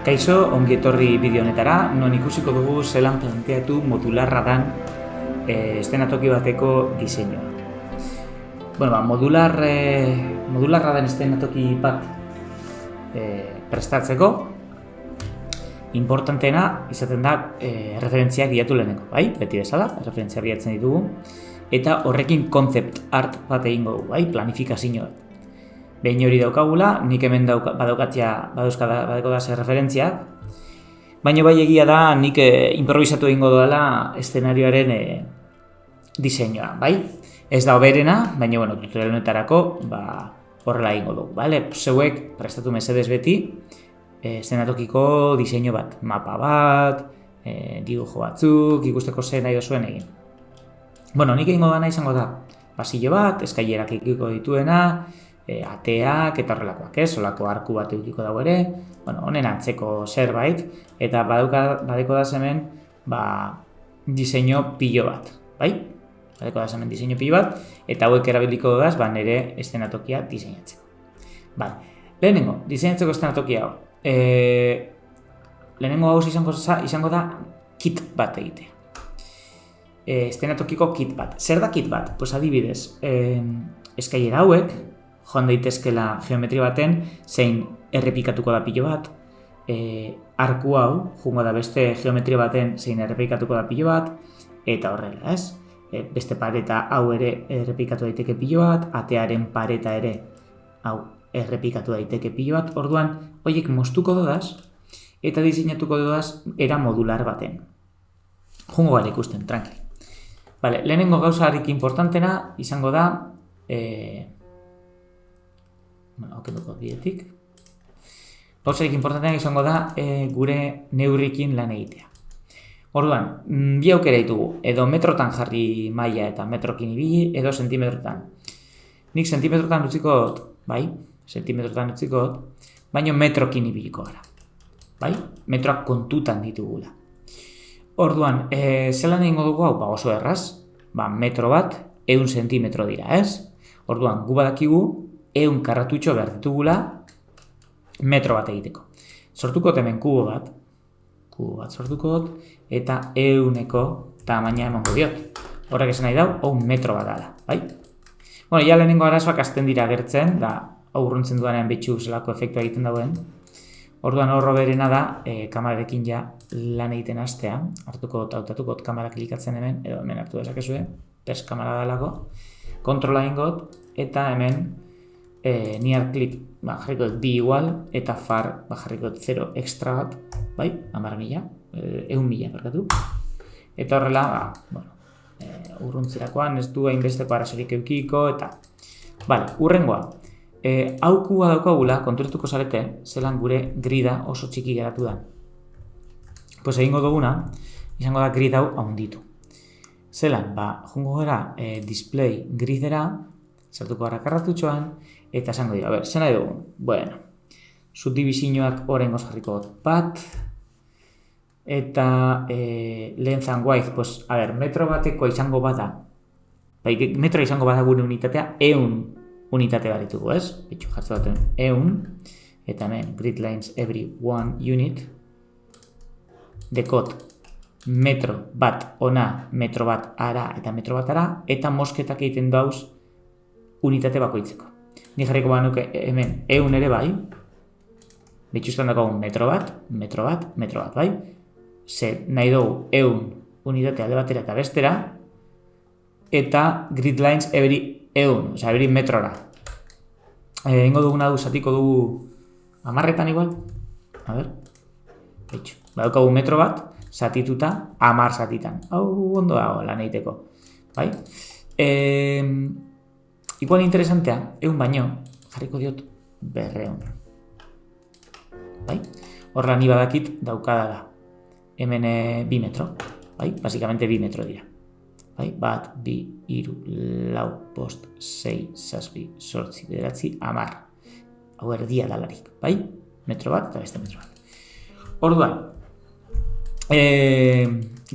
Kaixo, ongi etorri bideo honetara, non ikusiko dugu zelan planteatu modularra dan eszenatoki bateko diseinua. Bueno, modularra den eszenatoki bat prestatzeko, importanteena izaten da referentziak bilatu lehenengo, bai? Beti bezala, referentziak bilatzen ditugu, eta horrekin concept art bat egingo dugu, bai? Planifikazio bat. Behin hori daukagula, nik hemen badauko da zer referentziak, baina bai egia da nik improvisatu egingo doala eszenarioaren diseinua, bai? Ez da hoberena, baina bueno, tutorial honetarako horrela egingo dugu, bale? Zeuek prestatu mesedez beti eszenatokiko diseinu bat, mapa bat, dibujo batzuk, ikusteko zer nahi dozuen egin. Bueno, nik egingo dana izango da pasillo bat, eskailerak ikiko dituena, ateak eta horrelakoak, solako arku bat edukiko dago ere, bueno, honen antzeko zerbait, eta badeko da hemen diseinu pilo bat, bai? Badeko da hemen diseinu pilo bat, eta hauek erabiliko dudaz, nire eszenatokia diseinatzeko. Lehenengo, diseinatzeko eszenatokia hau. Lehenengo hau izango da kit bat egitea. Eszenatokiko kit bat. Zer da kit bat? Pues adibidez, eskailera hauek, joan daitezkela geometria baten, zein errepikatuko da pilo bat, arku hau, jungo da beste geometria baten, zein errepikatuko da pilo bat, eta horrela, ez? Beste pareta hau ere errepikatu daiteke pilo bat, atearen pareta ere hau errepikatu daiteke pilo bat, orduan, horiek moztuko dodaz, eta diseinatuko dodaz era modular baten. Jungo gara ikusten, tranquil. Lehenengo gauzarik importantena izango da, okenduko bidetik. Gauzarik importanteak izango da gure neurrikin lan egitea. Orduan, bi aukera ditugu, edo metrotan jarri maila eta metrokin ibili, edo sentimetrotan. Nik sentimetrotan utziko dut, baina metrokin ibiliko gara. Metroak kontutan ditugula. Orduan, zelan egingo dugu hau? Oso erraz, metro bat, 100 sentimetro dira, ez? Orduan, gu badakigu, 100 karratutxo behar ditugula metro bat egiteko. Sortuko hemen kubo bat sortuko dut, eta 100eko tamaina emango diot. Horrek esan nahi dau, hau metro bat dala, bai? Bueno, ja lehenengo arazoak azten dira agertzen, da aurruntzen duanean betxu zelako efektua egiten dauen. Orduan horro berena da, kamerarekin ja lan egiten hastea, hautatuko kamera klikatzen hemen, edo hemen hartu dezakezue, test kamera dalako, kontrola egingot, eta hemen near clip jarriko bi igual, eta far jarriko 0 extra bat, bai, 100.000 perkatu. Eta horrela, urruntzerakoan ez du hainbesteko arazorik eukiko, eta, urrengoa. Hau kuba daukagula, konturatuko zarete, zelan gure grida oso txiki geratu da. Pues egingo duguna, izango da grid hau haunditu. Zelan, jungo gara display gridera, sartuko gara karratutxoan, eta esango dira, zer nahi dugu? Bueno, subdivizioak oraingoz jarriko bat, eta length and width, metro bateko izango bada, metro izango bada gure unitatea, 100 unitate bat ditugu, ez? Betxu jartze baten 100, eta hemen grid lines every 1 unit, dekot metro bat ona, metro bat ara eta metro bat ara, eta mosketak egiten dauz unitate bakoitzeko. Ni jarriko banuke hemen 100 ere bai, betxuztan dago metro bat, bai? Ze nahi dugu 100 unitate alde batera eta bestera, eta grid lines every 100, oza, every metrora. Ingo duguna zatiko dugu 10etan igual, a ber, betxu. Badaukagu metro bat, zatituta 10 zatitan. Hau ondo dago lan egiteko, bai? Igual interesantea, 100 baino, jarriko diot 200. Bai? Horrela ni badakit daukadala. Hemen 2 metro, bai? Basikamente 2 metro dira. Bai? 1, 2, 3, 4, 5, 6, 7, 8, 9, 10. Hau erdia dalarik, bai? Metro bat eta beste metro bat. Orduan,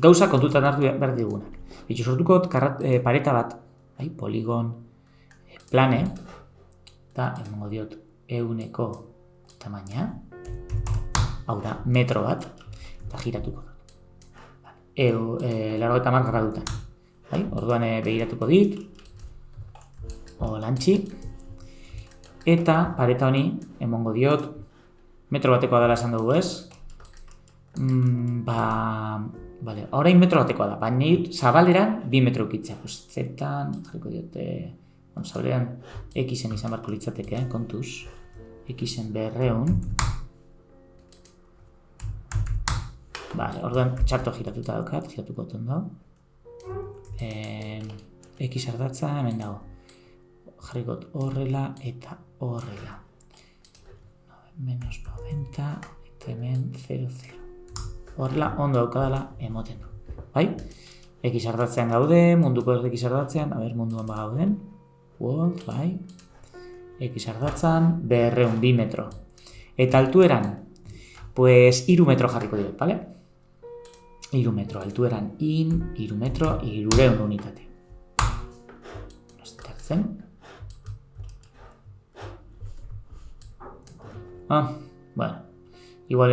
gauza kontutan hartu behar digunak. Bitxu sortuko pareta bat, bai? Poligon, plane, eta emango diot 100eko tamaina, hau da, metro bat, eta giratuko dut. 90 gradutan. Orduan begiratuko dit, holantxi, eta pareta honi, emongo diot, metro batekoa dela esan dugu ez, orain metro batekoa da, baina zabaleran 2 metro ukitzea, zetan, jarriko diote, zabaleran X-en izan barko litzateke, kontuz, X-en 200, orduan txarto giratuta daukat, giratuko ondo, X ardatza hemen dago, jarrikot horrela eta horrela, menos 90, eta hemen 0,0. Horrela ondo daukadala emoten du. X ardatzean gaude, munduko X ardatzean, munduan gauden. World, X ardatzan, 200 metro. Eta altueran, 3 metro jarriko dut, 3 metro, altueran 3 metro, 300 unitate. Estartzen. Igual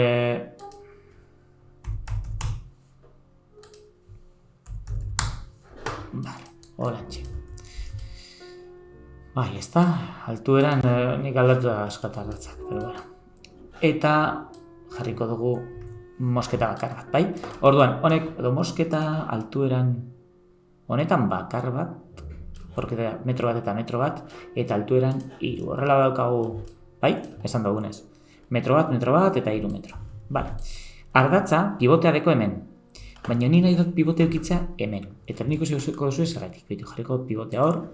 horantxe. Ez da, altueran nik aldatu da askatarratzak, eta jarriko dugu mosketa bakar bat, Orduan, honek edo mosketa altueran honetan bakar bat, metro bat eta metro bat, eta altueran 3. Horrela daukagu, esan dugunez. Metro bat eta 3 metro. Ardatza, pivotea deko hemen. Baina ni nahi dut pivotea ukitzea hemen. Eta niko zeuko duzu ezagatik. Jarriko pivotea hor,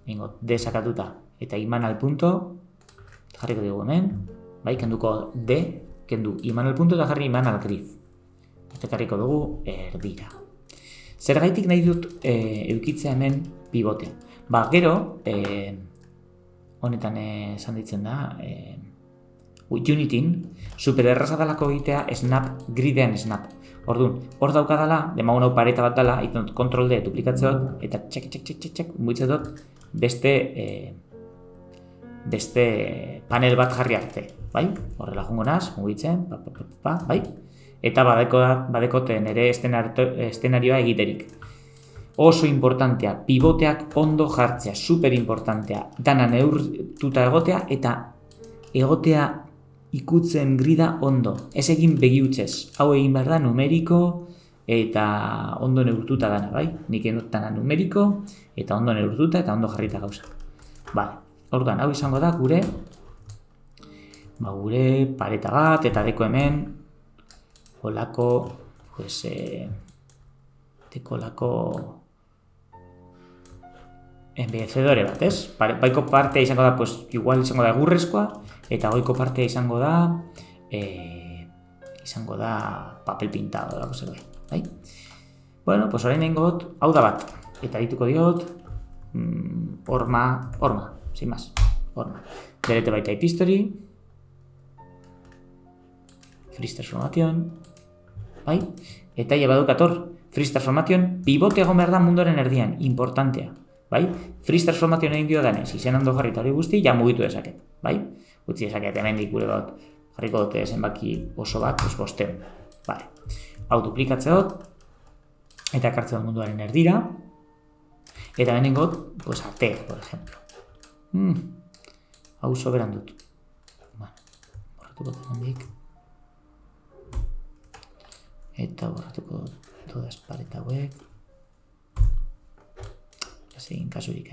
D sakatuta, eta iman al punto, jarriko dugu hemen, kenduko D, kendu iman al punto eta jarri iman al grif. Eta jarriko dugu erdira. Zergaitik nahi dut eukitzea hemen pivotea. Gero, honetan esan ditzen da, Unityn, super erraza dalako egitea snap, gridean snap. Orduan, hor daukadala, demagun hau pareta bat dela, egiten dut kontrol D duplikatzeot, eta txek, mugitzen dut beste panel bat jarri arte. Horrela jungo naz, mugitzen, eta badekote nire eszenarioa egiterik. Oso importantea, pivoteak ondo jartzea, super importantea, dana neurtuta egotea, eta egotea ikutzen grida ondo. Ez egin begiutzez. Hau egin behar da numeriko eta ondo neurtuta dana, Nik egin dut dana numeriko eta ondo neurtuta eta ondo jarrita gauza. Orduan, hau izango da gure pareta bat eta deko hemen holako enbedecedore bat, ez? Baiko partea izango da, igual izango da egurrezkoa, eta goiko partea izango da papel pintado, dago zerbait, orain nengo dut, hau da bat, eta dituko diot, horma, sin más, horma. Delete by type history, freeze transformation, eta badaukat hor, freeze transformation, pivote egon behar da munduaren erdian, importantea. Freeze transformation egin dio danez, izen ondo jarrita hori guzti, ja mugitu dezaket, utzi dezaket hemendik gure bat, jarriko dute zenbaki oso bat, 500. Hau duplikatze dut, eta ekartzen dut munduaren erdira, eta hemen ingot, ate, por ejemplo. Hau soberan dut. Borratuko dut hemendik. Eta borratuko dut todas pareta hauek. Egin kasurik,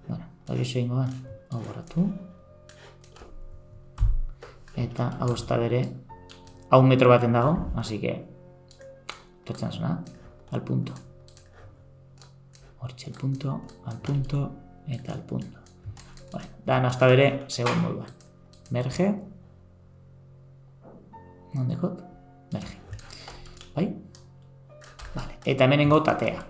hori oso egingo da, hau borratu. Eta hau ez da bere, hau metro baten dago, así que, tortzen zona, al punto. Hortxe al punto, eta al punto. Da, no ez da bere, segun moduan. Merge. Nondekot? Merge. Eta hemen engot atea.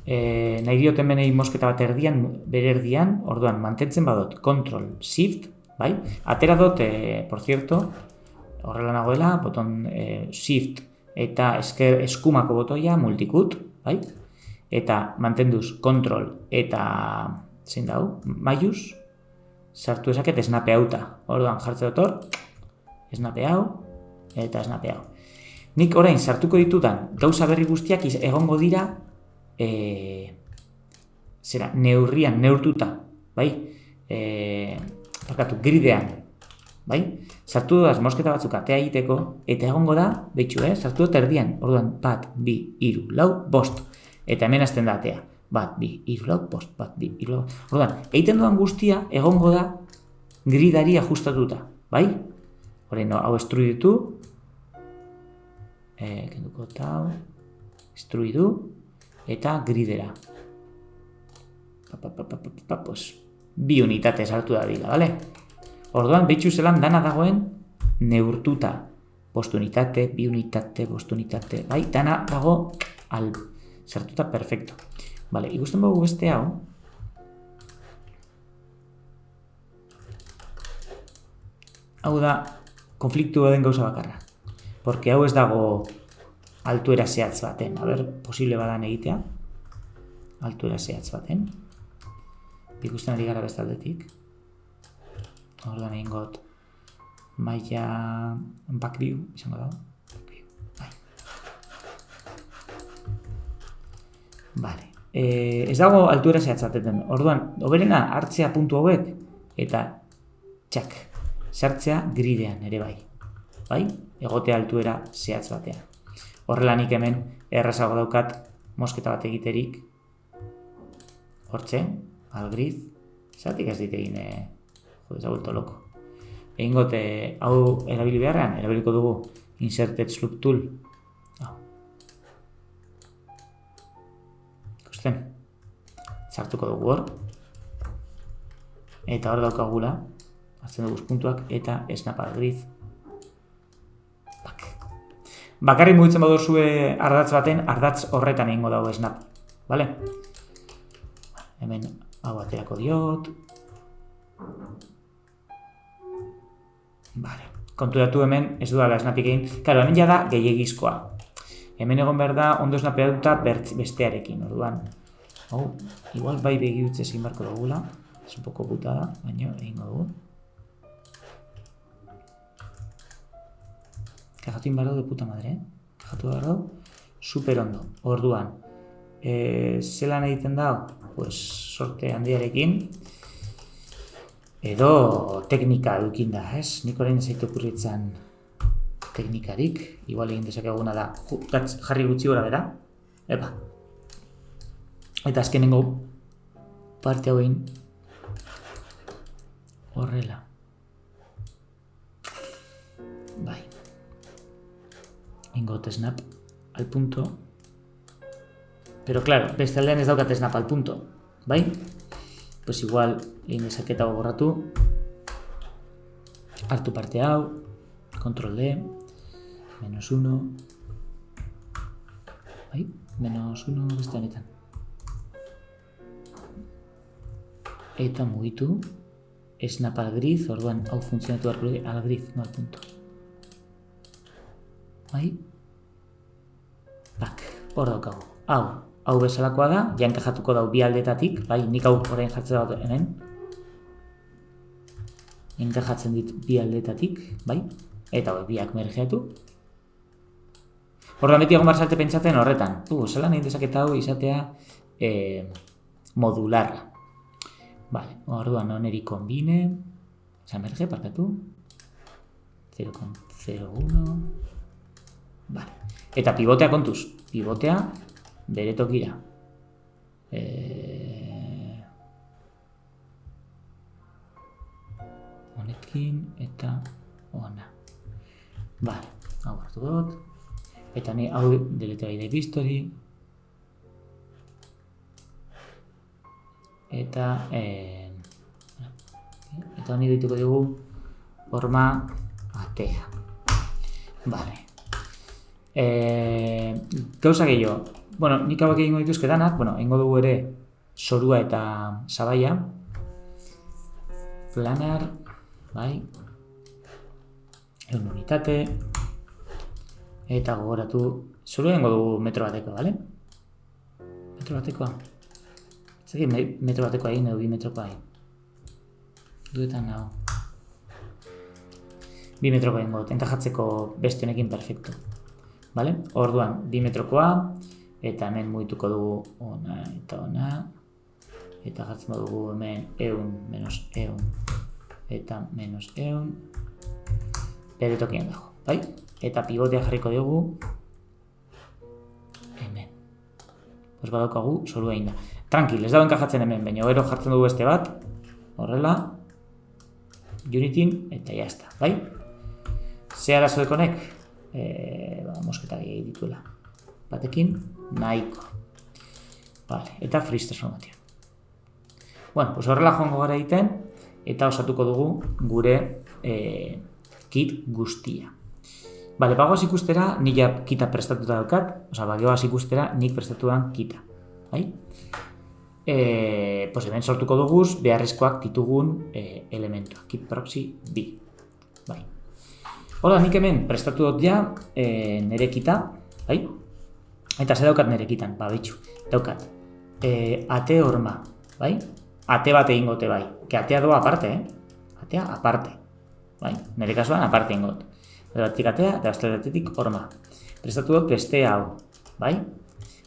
Nahi diot hemen egin mosketa bat bere erdian, orduan mantentzen badot Control Shift, atera dut, por cierto, horrela nagoela, boton Shift eta eskumako botoia multicut, eta mantenduz Control eta zein dau, maius, sartu ezaket snape hauta, orduan jartze dut hor, esnape hau, eta esnape hau. Nik orain sartuko ditudan gauza berri guztiak egongo dira neurrian, neurtuta, bai? Gridean, bai? Sartu dudaz mosketa batzuk atea egiteko, eta egongo da, sartu dut erdian, orduan, 1, 2, 3, 4, 5, eta hemen hasten da atea. 1, 2, 3, 4, 5, 1, 2, 3, 4, 5. Orduan, egiten dudan guztia egongo da gridari ajustatuta, bai? Horrein, hau estruiditu, kenduko tau, estruidu, eta gridera. Bi unitate sartu da dira, bale? Orduan, behitxu zelan dana dagoen neurtuta. 5 unitate, 2 unitate, 5 unitate, bai? Dana dago sartuta perfecto. Bale, ikusten dugu beste hau. Hau da, konfliktu den gauza bakarra. Porque hau ez dago altuera zehatz baten. A ber, posible badan egitea. Altuera zehatz baten. Ikusten ari gara bestaldetik. Orduan egin got maila backview, izango dago. Vale. Ez dago altuera zehatzaten. Orduan, oberena hartzea puntu hauek eta txak, sartzea gridean ere bai. Bai? Egotea altuera zehatz batean. Horrela nik hemen errazago daukat mosketa bat egiterik. Hortxe, algriz. Zeratik ez dit egin, ez da vuelto loko. Egin gote hau erabili beharrean, erabiliko dugu Inserted Slope Tool. Sartuko dugu hor, eta hor daukagula, hartzen dugu puntuak, eta snap algriz. Bakarrik mugitzen baduzue ardatz baten, ardatz horretan egingo dago snap. Vale? Hemen hau aterako diot. Vale. Konturatu hemen, ez dudala snapik egin. Claro, hemen ja da gehiegizkoa. Hemen egon behar da ondo snapeatuta bestearekin, orduan. Igual bai begiutze egin barko dugula. Ez un poco putada, baina egingo dugu. Kajatu inbar de puta madre, Kajatu behar dau, super ondo. Orduan, zelan egiten dau? Pues sorte handiarekin. Edo teknika edukin da, ez? Nik orain ezaitu okurritzen teknikarik. Igual egin dezakeguna da, jarri gutxi gora bera. Epa. Eta azkenengo parte hau egin horrela. Bai. Ingot snap al punto. Pero claro, beste aldean ez daukat snap al punto. Bai? Pues igual egin dezaketa borratu. Hartu parte hau. Control D. -1. Bai? -1 beste honetan. Eta mugitu, snap al grid, orduan hau funtzionatu al grid, no al punto. Bai? Bak, hor daukagu. Hau bezalakoa da, ja enkajatuko dau bi aldetatik, bai, nik hau orain jartzen dut hemen. Enkajatzen dit bi aldetatik, bai? Eta hau biak mergeatu. Orduan beti egon barzarte pentsatzen horretan. Zelan egin dezaketa hau izatea modularra. Vale, orduan oneri kombine, merge, parkatu, 0,01, vale, eta pivotea kontuz, pivotea bere tokira, honekin eta ona, vale, hau hartu dut, eta ni hau deletea ide history, eta honi dituko dugu forma atea. Vale. Gauza gehiago. Bueno, nik hauek egingo dituzke danak, egingo dugu ere zorua eta sabaia. Planar, bai. Egun unitate. Eta gogoratu, zorua egingo dugu metro bateko, bale? Metro batekoa. Metro bateko egin edo 2 metroko egin. Duetan nago. 2 metroko egingo dut, enkajatzeko beste honekin perfecto. Vale? Orduan, 2 metrokoa, eta hemen mugituko dugu ona eta ona, eta jartzen dugu hemen 100 menos 100 eta menos 100, bere tokian dago, bai? Eta pivotea jarriko dugu hemen. Pues badaukagu zorua egin da. Tranquil, ez dago enkajatzen hemen, baina gero jartzen dugu beste bat, horrela, Unityn, eta jazta, bai? Ze arazo dekonek? Mosketa gehiagik dituela. Batekin, nahiko. Vale, eta freeze transformation. Bueno, pues horrela joango gara egiten, eta osatuko dugu gure kit guztia. Vale, bagoaz ikustera, nik ja kita prestatuta daukat, oza, bagoaz ikustera, nik prestatuan kita, bai? Pues hemen sortuko duguz, beharrezkoak ditugun elementuak, kit proxy B, bai? Hola, nik hemen prestatu dut ja nire kita, bai? Eta ze daukat nire kitan, ba, bitxu, daukat ate horma, bai? Ate bat egin gote, bai, que atea doa aparte, atea aparte, bai? Nire kasuan aparte egin got. Batetik atea, eta batetik horma. Prestatu dut beste hau, bai?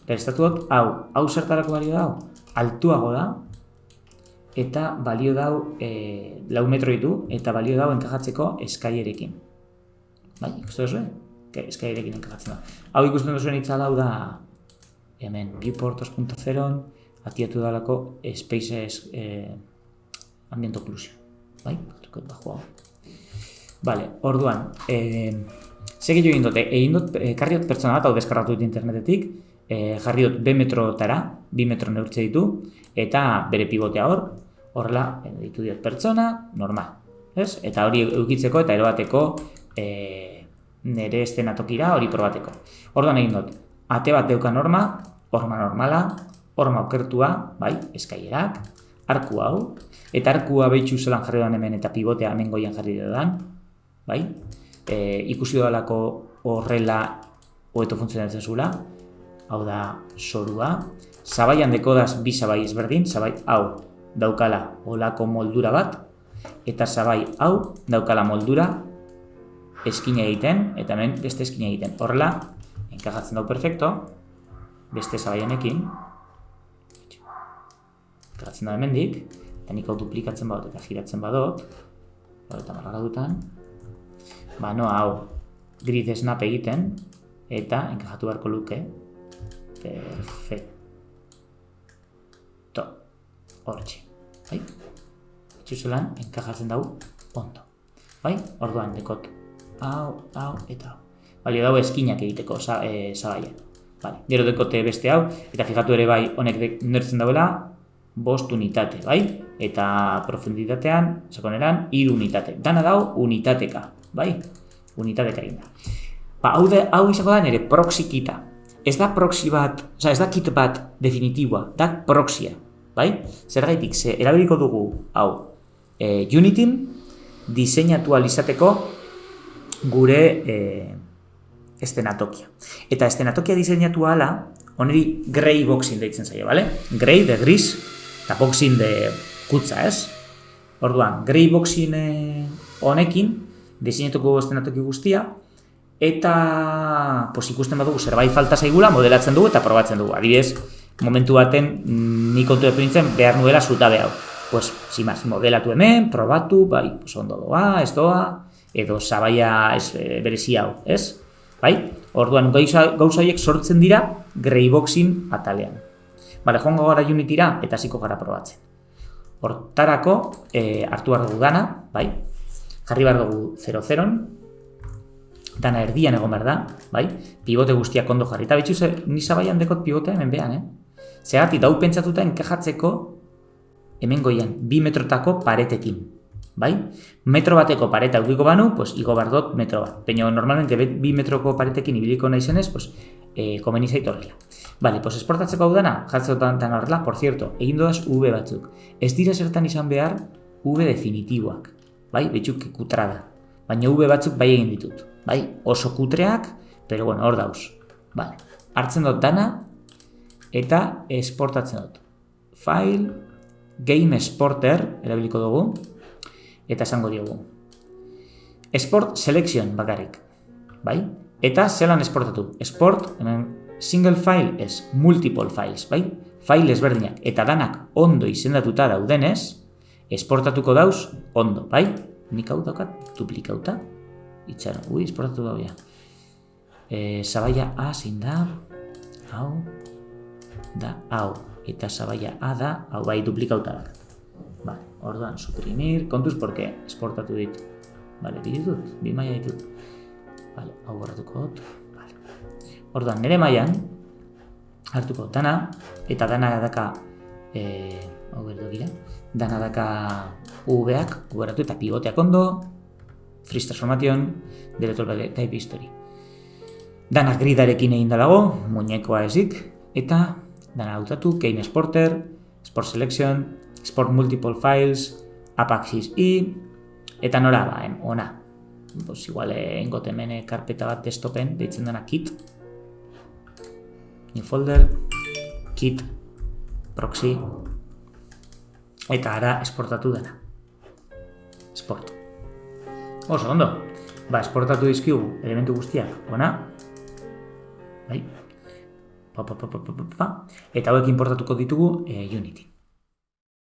Prestatu dut hau zertarako balio dau? Altuago da, eta balio dau 4 metro ditu, eta balio dau enkajatzeko eskailerekin. Bai, ikustu duzu, eskailerekin enkajatzen da. Hau ikusten duzuen itzala hau da, hemen, viewport 2.0, atiatu dalako Spaces Ambient Occlusion. Bai, bajo hau. Vale, orduan, segi jo egin dut, karri dut pertsona bat, hau deskarratu dut internetetik, jarri dut 2 metrotara, 2 metro neurtze ditu, eta bere pivotea horrela, ditu diot pertsona, normal, ez? Eta hori eukitzeko eta erobateko nire estenatokira hori probateko. Orduan egin dut, ate bat deuka horma normala, horma okertua, bai, eskailerak, arku hau, eta arkua behitxu zelan jarri dudan hemen eta pivotea hemen goian jarri dudan, bai? Ikusi dudalako horrela hobeto funtzionatzen zula, hau da zorua, zabaian dekodaz bi zabai ezberdin, zabai hau daukala olako moldura bat, eta zabai hau daukala moldura eskina egiten, eta hemen beste eskina egiten. Horrela, enkajatzen dau perfecto, beste zabaianekin, enkajatzen da hemendik, eta nik hau duplikatzen badut eta giratzen badut, eta marra dutan, no hau grid snap egiten, eta enkajatu beharko luke, perfecto, hortxe, bai? Itxuzelan, enkajatzen dau ondo, bai? Orduan, dekot, hau, eta hau. Balio dau eskinak egiteko zabaian. Vale. Gero dekote beste hau, eta fijatu ere bai, honek nertzen dauela, 5 unitate, bai? Eta profunditatean, sakoneran, 3 unitate. Dana dau unitateka, bai? Unitateka egin da. Hau izango da nire proxy kita. Ez da proxy bat, ez da kit bat definitiboa, da proxya, bai? Zergaitik, erabiliko dugu, hau, Unityn diseinatu alizateko gure estenatokia. Eta estenatokia diseinatu ala, oneri grey boxing deitzen zaio, bale? Grey de gris, eta boxing de kutza, ez? Orduan, grey boxing honekin diseinatuko estenatoki guztia, eta ikusten badugu zerbait falta zaigula, modelatzen dugu eta probatzen dugu. Adibidez, momentu baten ni kontu nintzen behar nuela zutabe hau. Pues, simaz, modelatu hemen, probatu, bai, ondo doa, ez doa, edo zabaia berezi hau, ez? Bai? Orduan, gauza horiek sortzen dira greyboxing atalean. Bale, joango gara Unityra eta hasiko gara probatzen. Hortarako, hartu behar dugu dana, bai? Jarri behar dugu 0-0, dana erdian egon behar da, bai? Pivote guztiak ondo jarri. Eta bitxu, ni zabaian dekot pivotea hemen behan, Zergatik, dau pentsatuta enkajatzeko hemen goian, 2 metrotako paretekin, bai? Metro bateko pareta eukiko banu, pues, igo behar dut metro bat. Baina, normalmente, 2 metroko paretekin ibiliko naizenez, pues, komeni zait horrela. Bale, pues, esportatzeko hau dana, jartzen dut dana horrela, por cierto, egin dodaz V batzuk. Ez dira zertan izan behar V definitiboak, bai? Betxuk kutra da. Baina V batzuk bai egin ditut, bai? Oso kutreak, pero bueno, hor dauz. Bale, hartzen dut dana, eta esportatzen dut. File, Game Exporter, erabiliko dugu, eta esango diogu. Export selection bakarrik, bai? Eta zelan esportatu? Export, hemen single file ez, multiple files, bai? File ezberdinak eta danak ondo izendatuta daudenez, esportatuko dauz ondo, bai? Nik hau daukat duplikauta, itxaron, esportatu dau ja. Sabaia A zein da, hau, da, hau, eta sabaia A da, hau bai duplikauta da. Vale, orduan, suprimir, kontuz, porque esportatu ditu. Vale, ditut, bi maila ditut. Vale, hau borratuko dut. Vale. Orduan, nire mailan hartuko dana, eta dana daka, hau berdogira, dana daka UV-ak, uberatu eta pivoteak ondo, freeze transformation, deletable type history. Dana gridarekin egin dalago, muñekoa ezik, eta dana hautatu, Kane Exporter, Export Selection, Export Multiple Files, Apaxis I, eta nora, ona. Pues igual engot hemen karpeta bat desktopen, deitzen dena kit, new folder, kit, proxy, eta ara esportatu dena. Export. Oso, ondo. Esportatu dizkigu elementu guztiak, ona. Bai. Eta hauek importatuko ditugu Unity.